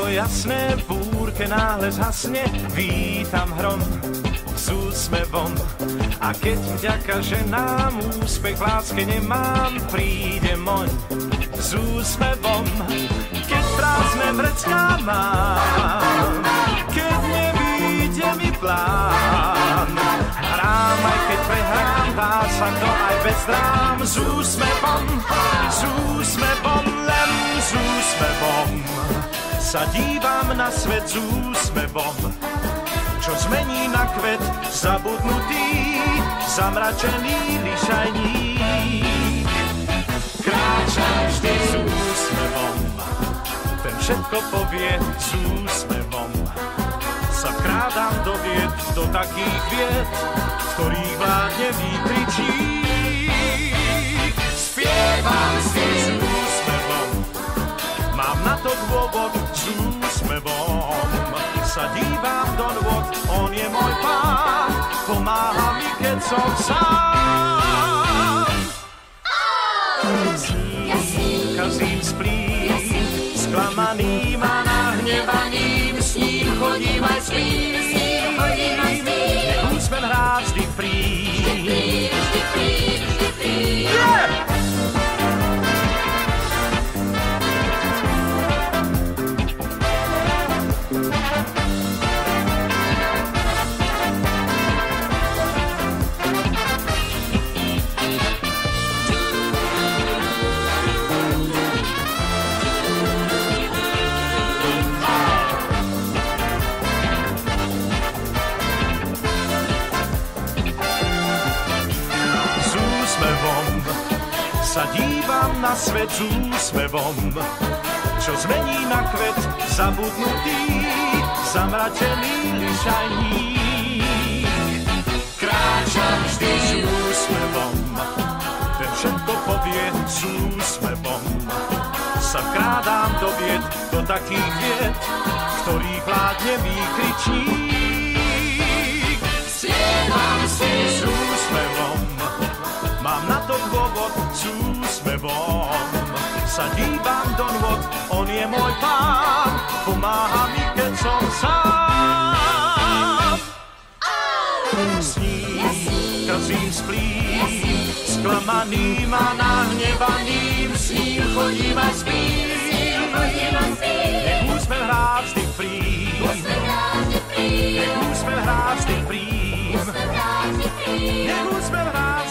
Nebo jasné, v búrke náhle zhasne, vítam hrom s úsmevom. A keď vďaka ženám úspech v láske nemám, príde moň s úsmevom. Keď prázdne vrecká mám, keď nevíde mi plán, hrám aj keď prehrám, dá sa to aj bez drám. S úsmevom, len s úsmevom sa dívam na svet s úsmevom, čo zmení na kvet zabudnutý, zamračený lišajník. Kráčam vždy s úsmevom, ten všetko povie s úsmevom. Sa vkrádam do vied, do takých vied, v ktorých vládne výkričík. Spievam si s úsmevom, mám na to dôvod s úsmevom. Sa dívam do nôd, on je môj pán, pomáha mi, keď som sám. Sním, kazím, splím, sklamaným a nahnevaným, s ním chodím aj spím. Nech úsmev hrá vždy prím. Sa dívam na svet s úsmevom, čo zmení na kvet zabudnutý, zamračený lišajník. Kráčam vždy s úsmevom, ten všetko povie s úsmevom. Sa vkrádám do vied, do takých vied, v ktorých vládne výkričník. Spievam si s úsmevom, mám na to dôvod s úsmevom. Sa dívam do nôd, on je môj pán, pomáha mi, keď som sám. Sním, kazím, splím, sklamaným a nahnevaným, s ním chodím aj spím. Nech úsmev hrá vždy prím, nech úsmev hrá vždy prím, nech úsmev hrá